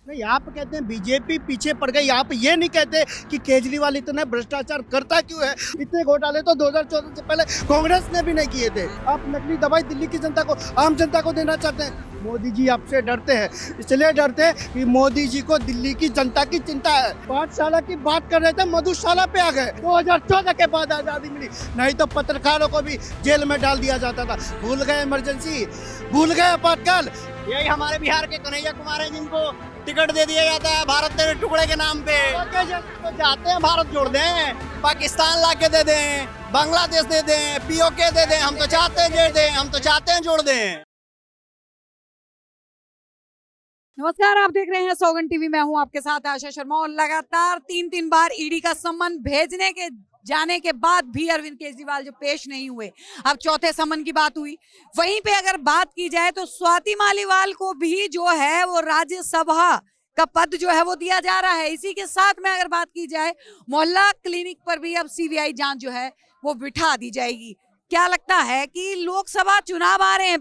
नहीं, आप कहते हैं बीजेपी पीछे पड़ गई। आप ये नहीं कहते कि केजरीवाल इतना भ्रष्टाचार करता क्यों है। इतने घोटाले तो 2014 से पहले कांग्रेस ने भी नहीं किए थे। आप नकली दवाई दिल्ली की जनता को, आम जनता को देना चाहते हैं। मोदी जी आपसे डरते हैं, इसलिए डरते हैं कि मोदी जी को दिल्ली की जनता की चिंता है। पाठशाला की बात कर रहे थे, मधुशाला पे आ गए। 2014 के बाद आजादी मिली, नहीं तो पत्रकारों को भी जेल में डाल दिया जाता था। भूल गए इमरजेंसी, भूल गए आपातकाल। यही हमारे बिहार के कन्हैया कुमार है जिनको टिकट दे दिया जाता है भारत तेरे टुकड़े के नाम पे। तो जाते हैं भारत जोड़ दें, पाकिस्तान ला के दे दें, बांग्लादेश दे दें, पीओके दे दें, हम तो चाहते हैं जोड़ दें, हम तो चाहते हैं जोड़ दें। नमस्कार, आप देख रहे हैं सौगन टीवी। मैं हूं आपके साथ आशा शर्मा। और लगातार तीन बार ईडी का सम्मन भेजने के जाने के बाद भी अरविंद केजरीवाल जो पेश नहीं हुए, अब चौथे सम्मन की बात हुई। वहीं पे अगर बात की जाए तो स्वाति मालीवाल को भी जो है वो राज्यसभा का पद जो है वो दिया जा रहा है। इसी के साथ में अगर बात की जाए मोहल्ला क्लिनिक पर भी अब सीबीआई जांच जो है वो बिठा दी जाएगी। क्या लगता है कि लोकसभा चुनाव आ रहे हैं,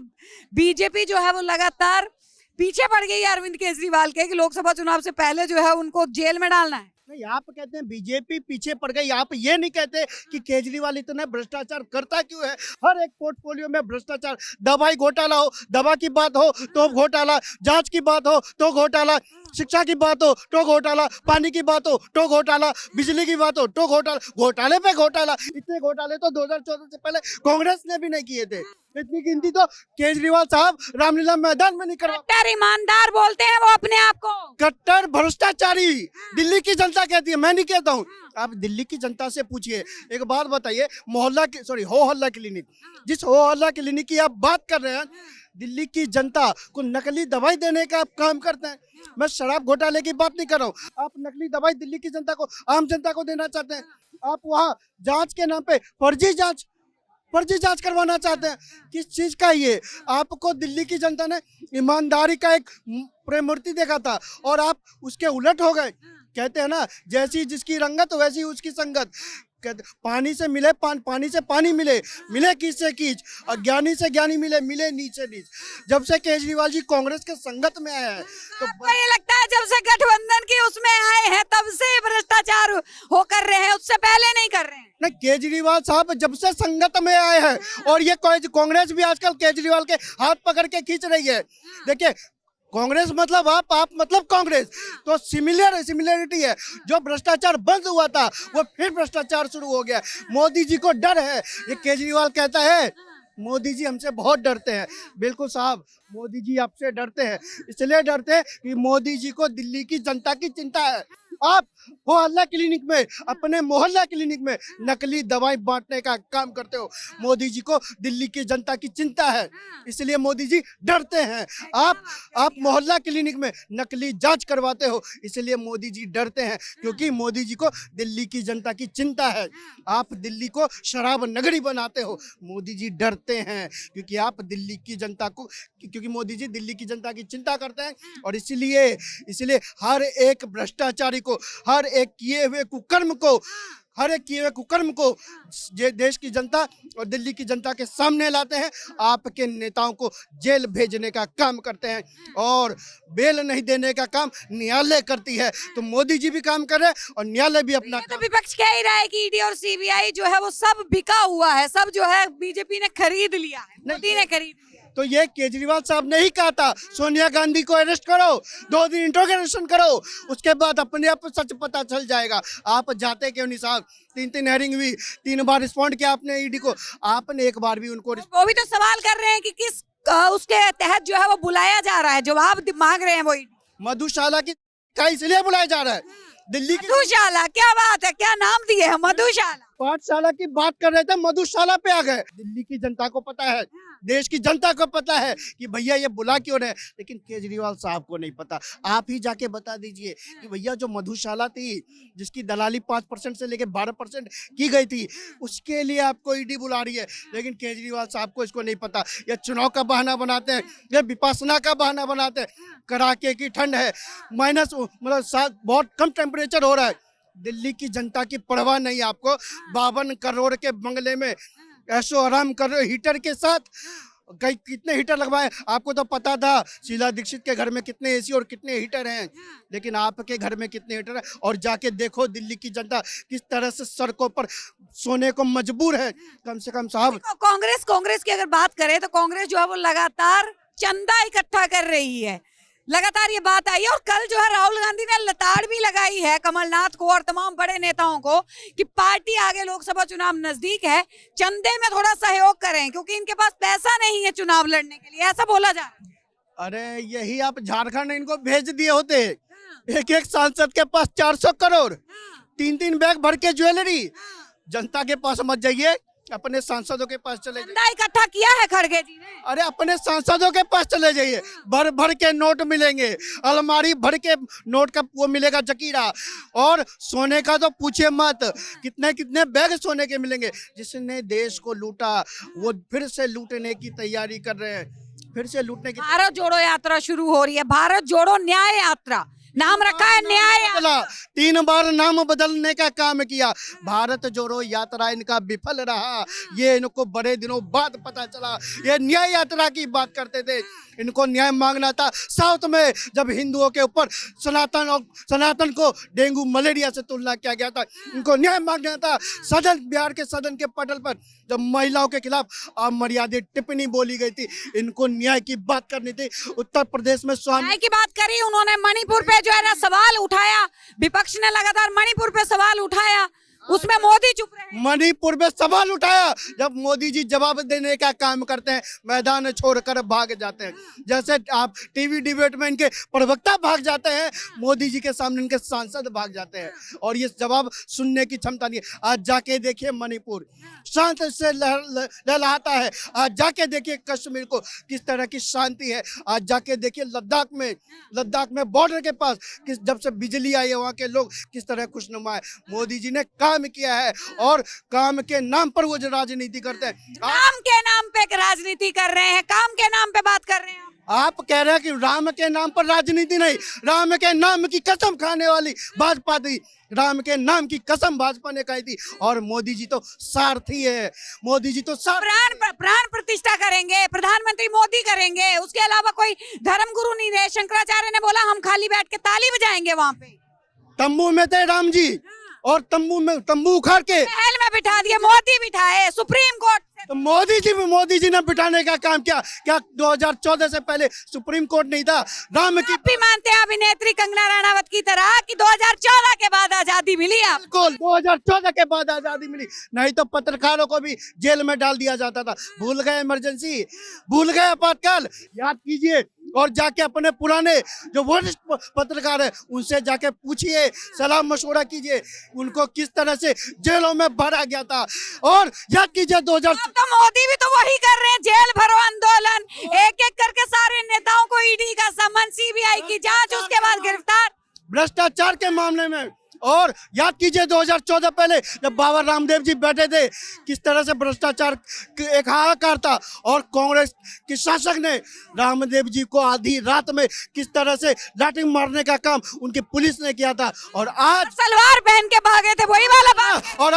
बीजेपी जो है वो लगातार पीछे पड़ गई है अरविंद केजरीवाल के कि लोकसभा चुनाव से पहले जो है उनको जेल में डालना है। नहीं, आप कहते हैं बीजेपी पीछे पड़ गई। आप ये नहीं कहते कि केजरीवाल इतना भ्रष्टाचार करता क्यों है। हर एक पोर्टफोलियो में भ्रष्टाचार। दवाई घोटाला हो, दवा की बात हो तो घोटाला, जांच की बात हो तो घोटाला, शिक्षा की बात हो तो घोटाला, पानी की बात हो तो घोटाला, बिजली की बात हो तो घोटाला, घोटाले पे घोटाला। इतने घोटाले तो 2014 से पहले कांग्रेस ने भी नहीं किए थे। इतनी गिनती तो केजरीवाल साहब रामलीला मैदान में नहीं करवा। कट्टर ईमानदार बोलते हैं वो अपने आप को। कट्टर भ्रष्टाचारी दिल्ली की जनता कहती है, मैं नहीं कहता हूँ। आप दिल्ली की जनता से पूछिए। एक बात बताइए, मोहल्ला की हो हल्ला क्लिनिक, जिस हो हल्ला क्लिनिक की आप बात कर रहे हैं, दिल्ली की जनता को नकली दवाई देने का आप काम करते हैं। मैं शराब घोटाले की बात नहीं कर रहा हूँ। आप नकली दवाई दिल्ली की जनता को, आम जनता को देना चाहते हैं। आप वहाँ जांच के नाम पे फर्जी जांच करवाना चाहते हैं। किस चीज का ये? आपको दिल्ली की जनता ने ईमानदारी का एक प्रतिमूर्ति देखा था और आप उसके उलट हो गए। कहते हैं ना, जैसी जिसकी रंगत वैसी उसकी संगत। पानी से मिले पानी से पानी मिले, मिले कीच से कीच, और ज्ञानी से ज्ञानी मिले, मिले नीच से नीच। जब से केजरीवाल जी कांग्रेस के संगत में आया है तो आपको ये लगता है जब से गठबंधन की उसमें आए हैं तब से भ्रष्टाचार हो कर रहे हैं, उससे पहले नहीं कर रहे हैं? ना, केजरीवाल साहब जब से संगत में आए हैं, और ये कांग्रेस भी आजकल केजरीवाल के हाथ पकड़ के खींच रही है। देखिए, कांग्रेस मतलब आप मतलब कांग्रेस, तो सिमिलरिटी है। जो भ्रष्टाचार बंद हुआ था वो फिर भ्रष्टाचार शुरू हो गया। मोदी जी को डर है। ये केजरीवाल कहता है मोदी जी हमसे बहुत डरते हैं। बिल्कुल साहब, मोदी जी आपसे डरते हैं, इसलिए डरते हैं कि मोदी जी को दिल्ली की जनता की चिंता है। आप मोहल्ला क्लिनिक में, अपने मोहल्ला क्लिनिक में नकली दवाई बांटने का काम करते हो। मोदी जी को दिल्ली की जनता की चिंता है, इसलिए मोदी जी डरते हैं। आप मोहल्ला क्लिनिक में नकली जांच करवाते हो, इसलिए मोदी जी डरते हैं, क्योंकि मोदी जी को दिल्ली की जनता की चिंता है। आप दिल्ली को शराब नगरी बनाते हो, मोदी जी डरते हैं, क्योंकि आप दिल्ली की जनता को, क्योंकि मोदी जी दिल्ली की जनता की चिंता करते हैं। और इसलिए हर एक भ्रष्टाचारी को, हर एक किए हुए कुकर्म को देश की जनता और दिल्ली की जनता के सामने लाते हैं। आपके नेताओं को जेल भेजने का काम करते हैं, और बेल नहीं देने का काम न्यायालय करती है। तो मोदी जी भी काम कर रहे हैं और न्यायालय भी अपना तो विपक्ष कह ही रहा है कि ईडी और सीबीआई जो है वो सब बिका हुआ है, सब जो है बीजेपी ने खरीद लिया है, मोदी ने खरीद लिया। तो ये केजरीवाल साहब ने ही कहा था, सोनिया गांधी को अरेस्ट करो, 2 दिन इंट्रोगेशन करो, उसके बाद अपने आप सच पता चल जाएगा। आप जाते क्यों नहीं साहब? 3 हेयरिंग हुई, 3 बार रिस्पॉन्ड किया आपने ईडी को, आपने एक बार भी उनको वो भी तो सवाल कर रहे हैं कि किस उसके तहत जो है वो बुलाया जा रहा है, जवाब मांग रहे हैं वो। मधुशाला का इसलिए बुलाया जा रहा है दिल्ली की। मधुशाला, क्या बात है, क्या नाम दिए है मधुशाला। पाठशाला की बात कर रहे थे, मधुशाला पे आ गए। दिल्ली की जनता को पता है, देश की जनता को पता है कि भैया ये बुला क्यों रहे, लेकिन केजरीवाल साहब को नहीं पता। आप ही जाके बता दीजिए कि भैया जो मधुशाला थी, जिसकी दलाली 5% से लेकर 12% की गई थी, उसके लिए आपको ईडी बुला रही है। लेकिन केजरीवाल साहब को इसको नहीं पता। ये चुनाव का बहाना बनाते हैं, ये विपासना का बहाना बनाते हैं। कड़ाके की ठंड है, मतलब बहुत कम टेम्परेचर हो रहा है, दिल्ली की जनता की परवाह नहीं आपको। 52 करोड़ के बंगले में ऐशो आराम कर रहे हो हीटर के साथ, कई कितने हीटर लगवाए, आपको तो पता था शीला दीक्षित के घर में कितने एसी और कितने हीटर हैं, लेकिन आपके घर में कितने हीटर हैं? और जाके देखो दिल्ली की जनता किस तरह से सड़कों पर सोने को मजबूर है। कम से कम साहब, कांग्रेस की अगर बात करें तो कांग्रेस जो है वो लगातार चंदा इकट्ठा कर रही है, लगातार ये बात आई है। और कल जो है राहुल गांधी ने लताड़ भी लगाई है कमलनाथ को और तमाम बड़े नेताओं को कि पार्टी आगे लोकसभा चुनाव नजदीक है, चंदे में थोड़ा सहयोग करें क्योंकि इनके पास पैसा नहीं है चुनाव लड़ने के लिए, ऐसा बोला जा रहा है। अरे यही आप झारखंड इनको भेज दिए होते, एक एक सांसद के पास 400 करोड़, 3-3 बैग भर के ज्वेलरी। जनता के पास मत जाइए, अपने सांसदों के पास चले जाइए। चंदा इकट्ठा किया है खड़गे जी ने। अरे अपने सांसदों के पास चले जाइए, भर भर के नोट मिलेंगे, अलमारी भर के नोट का वो मिलेगा जकीरा। और सोने का तो पूछे मत, कितने कितने बैग सोने के मिलेंगे। जिसने देश को लूटा वो फिर से लूटने की तैयारी कर रहे हैं, फिर से लूटने की। भारत जोड़ो यात्रा शुरू हो रही है, भारत जोड़ो न्याय यात्रा नाम रखा है, न्याय यात्रा। 3 बार नाम बदलने का काम किया, भारत जोड़ो यात्रा इनका विफल रहा। ये इनको बड़े दिनों बाद पता चला, ये न्याय यात्रा की बात करते थे। इनको न्याय मांगना था साउथ में, जब हिंदुओं के ऊपर सनातन को डेंगू मलेरिया से तुलना किया गया था, इनको न्याय मांगना था। सदन, बिहार के सदन के पटल पर जब महिलाओं के खिलाफ अमर्यादित टिप्पणी बोली गई थी, इनको न्याय की बात करनी थी। उत्तर प्रदेश में स्वामी न्याय की बात करी उन्होंने, मणिपुर पे जो है ना सवाल उठाया, विपक्ष ने लगातार मणिपुर पे सवाल उठाया, उसमें मोदी चुप रहे। मणिपुर में सवाल उठाया, जब मोदी जी जवाब देने का काम करते हैं मैदान छोड़कर भाग जाते हैं। जैसे आप टीवी डिबेट में इनके प्रवक्ता भाग जाते हैं, मोदी जी के सामने इनके सांसद भाग जाते हैं, और ये जवाब सुनने की क्षमता नहीं है। आज जाके देखिए मणिपुर शांत से लहलहाता है, आज जाके देखिए कश्मीर को किस तरह की शांति है, आज जाके देखिए लद्दाख में बॉर्डर के पास किस जब से बिजली आई है वहाँ के लोग किस तरह खुशनुमा है। मोदी जी ने काम किया है, और काम के नाम पर वो जो राजनीति करते हैं। काम के नाम पे राजनीति कर रहे हैं, काम के नाम पे बात कर रहे हैं। आप कह रहे हैं कि राम के नाम पर राजनीति नहीं, राम के नाम की कसम खाने वाली भाजपा थी, राम के नाम की कसम भाजपा ने खाई थी। और मोदी जी तो सारथी है, मोदी जी तो प्राण प्रतिष्ठा करेंगे, प्रधानमंत्री मोदी करेंगे, उसके अलावा कोई धर्मगुरु नहीं है। शंकराचार्य ने बोला हम खाली बैठ के ताली बजाएंगे वहाँ पे। तंबू में थे राम जी, और तंबू उखाड़ के महल में बिठा दिए, मोदी बिठाए सुप्रीम कोर्ट से। तो मोदी जी ने बिठाने का काम किया। क्या 2014 से पहले सुप्रीम कोर्ट नहीं था? राम की आप भी मानते हैं अभिनेत्री कंगना रनावत की तरह कि 2014 के बाद आजादी मिली? आपको 2014 के बाद आजादी मिली, नहीं तो पत्रकारों को भी जेल में डाल दिया जाता था। भूल गए इमरजेंसी, भूल गए आपातकाल, याद कीजिए। और जाके अपने पुराने जो वरिष्ठ पत्रकार है उनसे जाके पूछिए, सलाह मशवरा कीजिए, उनको किस तरह से जेलों में भरा गया था। और याद कीजिए 2000 तो मोदी भी तो वही कर रहे हैं, जेल भरो आंदोलन, एक एक करके सारे नेताओं को ईडी का समन, सीबीआई की जांच, उसके बाद गिरफ्तार भ्रष्टाचार के मामले में। और याद कीजिए 2014 पहले जब बाबा रामदेव जी बैठे थे, किस तरह से भ्रष्टाचार एक हाहाकार था, और कांग्रेस के शासक ने रामदेव जी को आधी रात में किस तरह से लाठी मारने का काम उनकी पुलिस ने किया था। और आज सलवार पहन के भागे थे, वही वाला बात। और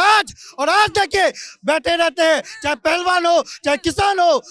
आज देखिए बैठे रहते हैं, चाहे पहलवान हो चाहे किसान हो,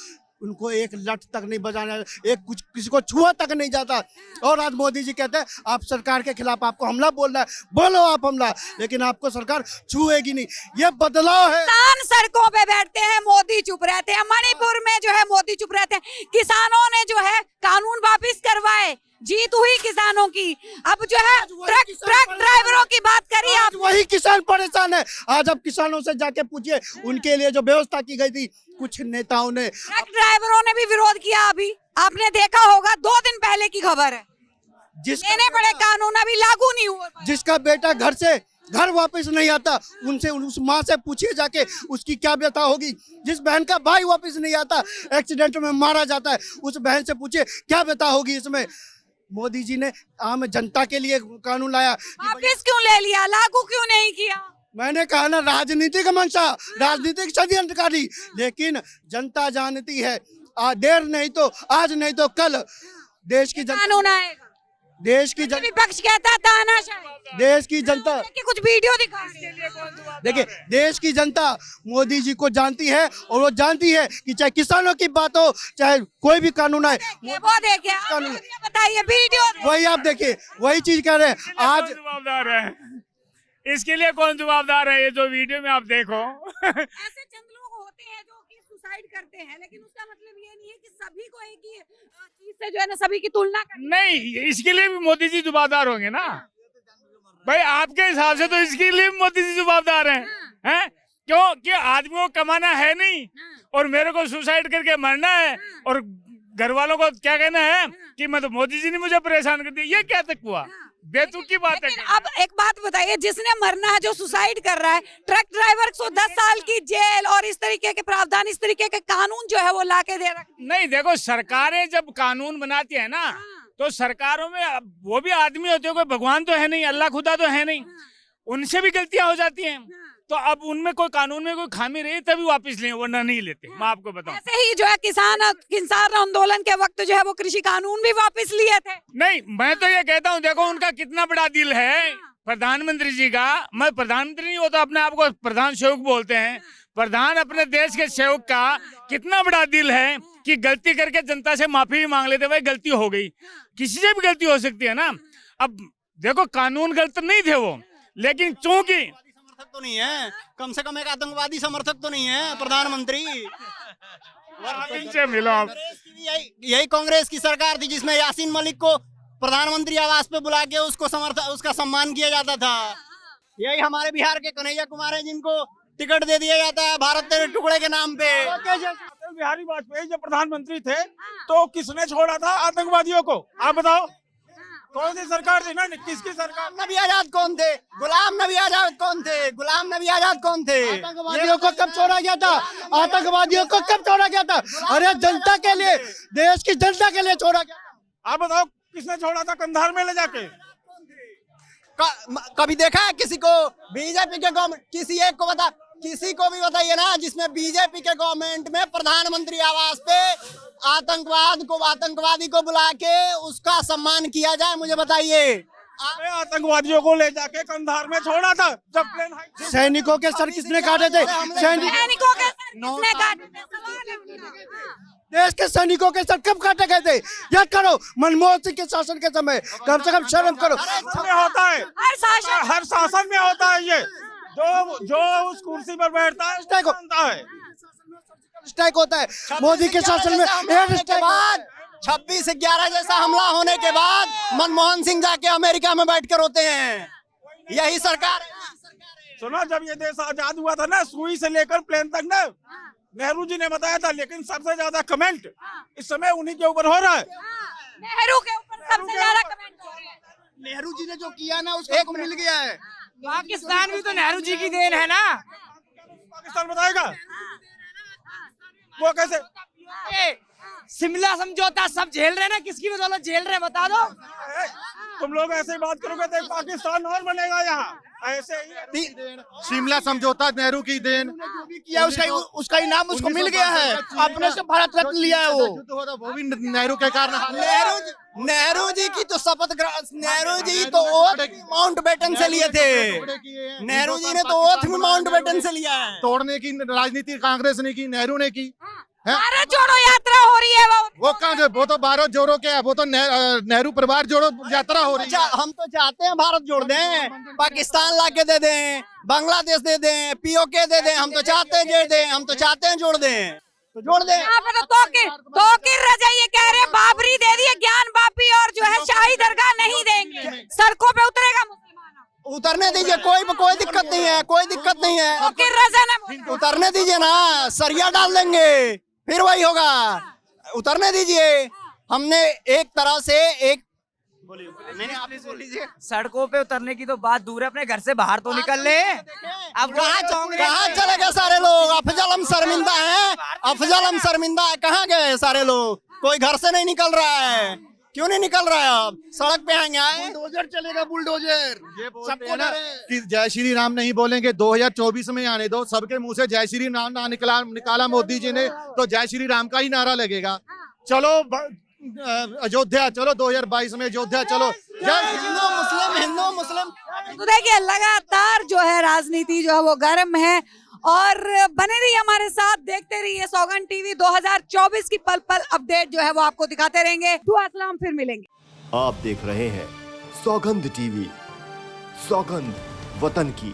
उनको एक लठ तक नहीं बजाना, एक कुछ किसी को छुआ तक नहीं जाता। और आज मोदी जी कहते हैं आप सरकार के खिलाफ आपको हमला बोलना है, बोलो आप हमला, लेकिन आपको सरकार छुएगी नहीं। ये बदलाव है। किसान सड़कों पे बैठते हैं, मोदी चुप रहते हैं। मणिपुर में जो है मोदी चुप रहते हैं। किसानों ने जो है कानून वापिस करवाए, जीत हुई किसानों की। अब जो है ट्रक ड्राइवरों की बात करिए आप, वही किसान परेशान है। आज अब किसानों से जाके पूछिए, उनके लिए जो व्यवस्था की गई थी कुछ नेताओं ने, ट्रक ड्राइवरों ने भी विरोध किया। अभी आपने देखा होगा, 2 दिन पहले की खबर है, लेने पड़े कानून, अभी लागू नहीं हुआ। जिसका बेटा घर से घर वापस नहीं आता, उनसे उस माँ से पूछिए जाके उसकी क्या व्यथा होगी। जिस बहन का भाई वापस नहीं आता, एक्सीडेंट में मारा जाता है, उस बहन से पूछिए क्या व्यथा होगी इसमें। मोदी जी ने आम जनता के लिए कानून लाया, वापिस क्यों ले लिया, लागू क्यों नहीं किया? मैंने कहा ना, राजनीतिक मंशा, राजनीतिक षड्यंत्रकारी। लेकिन जनता जानती है, देर नहीं तो आज नहीं तो कल देश की कानून आएगा। देश की जनता, विपक्ष कहता है तानाशाही। देश की जनता, कि कुछ वीडियो दिखा रहे हैं। देखिए देश की जनता मोदी जी को जानती है और वो जानती है कि चाहे किसानों की बात हो चाहे कोई भी कानून आए, वो देखिए, आप कानून- मुझे बताइए वीडियो देखिए। वही आप देखिए, वही चीज कह रहे हैं आज। जवाबदार है इसके लिए, कौन जवाबदार है? ये जो वीडियो में आप देखो ऐसे चंद लोग होते हैं जो कि सुसाइड करते हैं, लेकिन उसका मतलब ये नहीं है कि सभी को एक ही चीज से जो है ना सभी की तुलना करनी। नहीं, इसके लिए भी मोदी जी जवाबदार होंगे ना भाई। आपके हिसाब से तो इसके लिए भी मोदी जी जवाबदार हैं? क्यों? कि आदमी को कमाना है नहीं और मेरे को सुसाइड करके मरना है और घर वालों को क्या कहना है कि मैं तो मोदी जी ने मुझे परेशान कर दिया। ये क्या तक हुआ? बेतुक की बात है। लेकिन अब एक बात बताइए, जिसने मरना है, जो सुसाइड कर रहा है, ट्रक ड्राइवर को 10 साल की जेल और इस तरीके के प्रावधान, इस तरीके के कानून जो है वो लाके दे रखे। नहीं, देखो सरकारें जब कानून बनाती है ना तो सरकारों में वो भी आदमी होते हैं, कोई भगवान तो है नहीं, अल्लाह खुदा तो है नहीं, उनसे भी गलतियां हो जाती हैं। तो अब उनमें कोई कानून में कोई खामी रही तभी वापस लें, वरना नहीं लेते। मैं आपको बताऊं, ऐसे ही जो है किसान आंदोलन के वक्त जो है वो कृषि कानून भी वापस लिए थे। नहीं मैं तो ये कहता हूँ, देखो उनका कितना बड़ा दिल है प्रधानमंत्री जी का। मैं प्रधानमंत्री नहीं होता, अपने आप को प्रधान सेवक बोलते हैं। प्रधान अपने देश के सेवक का कितना बड़ा दिल है कि गलती करके जनता से माफी भी मांग लेते, भाई गलती हो गई। किसी से भी गलती हो सकती है ना। अब देखो कानून गलत नहीं थे वो, लेकिन चूंकि समर्थक तो नहीं है, कम से कम एक आतंकवादी समर्थक तो नहीं है प्रधानमंत्री। इनसे मिलो आप। यही कांग्रेस की सरकार थी जिसमें यासीन मलिक को प्रधानमंत्री आवास पे बुला के उसका सम्मान किया जाता था। यही हमारे बिहार के कन्हैया कुमार है जिनको टिकट दे दिया जाता है भारत तेरे टुकड़े के नाम पे। अटल बिहारी वाजपेयी जब प्रधानमंत्री थे तो किसने छोड़ा था आतंकवादियों को? आप बताओ, कौन सी सरकार थी ना? किसकी सरकार? नबी आजाद कौन थे? गुलाम नबी आजाद कौन थे? गुलाम नबी आजाद कौन थे? आतंकवादियों को कब छोड़ा गया था? आतंकवादियों को कब छोड़ा गया था? अरे जनता के लिए, देश की जनता के लिए छोड़ा गया। आप बताओ किसने छोड़ा था कंधार में ले जाके? कभी देखा है किसी को बीजेपी के गवर्नमेंट? किसी एक को बता, किसी को भी बताइए ना जिसमें बीजेपी के गवर्नमेंट में प्रधानमंत्री आवास पे आतंकवादी को बुला के उसका सम्मान किया जाए, मुझे बताइए। आतंकवादियों को ले जाके कंधार में छोड़ा था जब प्लेन सैनिकों के सर किसने काटे थे? सैनिकों के सर किसने काटे थे? सवाल है उनका। देश के सैनिकों के सर कब काटे गए थे? याद करो, मनमोहन सिंह के शासन के समय। कम से कम शर्म करो। में होता है, हर शासन में होता है। ये जो उस कुर्सी पर बैठता है स्ट्राइक जानता है। स्ट्राइक होता है मोदी के शासन में। एयर स्ट्राइक बाद 26/11 जैसा हमला होने के बाद मनमोहन सिंह जाके अमेरिका में बैठ कर रोते हैं। यही सरकार है। सुनो, जब ये देश आजाद हुआ था ना, सुई से लेकर प्लेन तक ना, नेहरू जी ने बताया था, लेकिन सबसे ज्यादा कमेंट इस समय उन्हीं के ऊपर हो रहा है। नेहरू के ऊपर सबसे ज्यादा कमेंट हो रहे हैं। नेहरू जी ने जो किया ना उसको मिल गया है। पाकिस्तान भी तो नेहरू जी की देन है ना। पाकिस्तान बताएगा वो कैसे? शिमला समझौता सब झेल रहे हैं ना, किसकी बदौलत झेल रहे हैं बता दो। तुम लोग ऐसे ही बात करोगे तो एक पाकिस्तान और बनेगा यहाँ। ऐसे ही शिमला समझौता नेहरू की देन किया उसका इनाम उसको मिल गया है। अपने से भारत रत्न लिया है वो भी नेहरू के कारण। नेहरू जी की तो नेहरू जी तो ओथ माउंट बेटन से लिए थे। नेहरू जी ने तो ओथ भी माउंट बेटन से लिया है। तोड़ने की राजनीति कांग्रेस ने की, नेहरू ने की। भारत जोड़ो यात्रा हो रही है वो कहाँ से? वो तो भारत जोड़ो क्या है, वो तो नेहरू परिवार जोड़ो यात्रा हो रही है। हम तो चाहते हैं भारत जोड़ दें, पाकिस्तान लाके दे दें, बांग्लादेश दे दें, पीओके दे दें। हम तो चाहते हैं जोड़ दें, हम तो चाहते हैं जोड़ दें, तो जोड़ दें। यहाँ पे तो रजा ये कह रहे हैं बाबरी दे दिए, ज्ञान बापी और जो है शाही दरगाह नहीं देंगे। सड़कों पे उतरेगा मुसलमान। उतरने दीजिए, कोई दिक्कत नहीं है, कोई दिक्कत नहीं है। तो रजा ने उतरने दीजिए ना, सरिया डाल देंगे फिर वही होगा। उतरने दीजिए। हमने एक तरह से एक नहीं आप ही बोल लीजिए। सड़कों पे उतरने की तो बात दूर है, अपने घर से बाहर तो निकल ले। अब कहाँ चले गए सारे लोग? अफजल हम शर्मिंदा है, अफजल हम शर्मिंदा है। कहाँ गए सारे लोग? कोई घर से नहीं निकल रहा है। क्यों नहीं निकल रहा है? अब सड़क पे आएंगे। बुलडोजर चलेगा, बुलडोजर। ये बोलते हैं ना कि जय श्री राम नहीं बोलेंगे, 2024 में आने दो। सबके मुंह से जय श्री राम ना निकाला मोदी जी ने, तो जय श्री राम का ही नारा लगेगा। चलो अयोध्या चलो, 2022 में अयोध्या चलो। हिंदू मुस्लिम हिंदू मुस्लिम। तो देखिए लगातार जो है राजनीति जो है वो गर्म है और बने रहिए हमारे साथ, देखते रहिए सौगंध टीवी। 2024 की पल पल अपडेट जो है वो आपको दिखाते रहेंगे। दुआ सलाम, फिर मिलेंगे। आप देख रहे हैं सौगंध टीवी, सौगंध वतन की।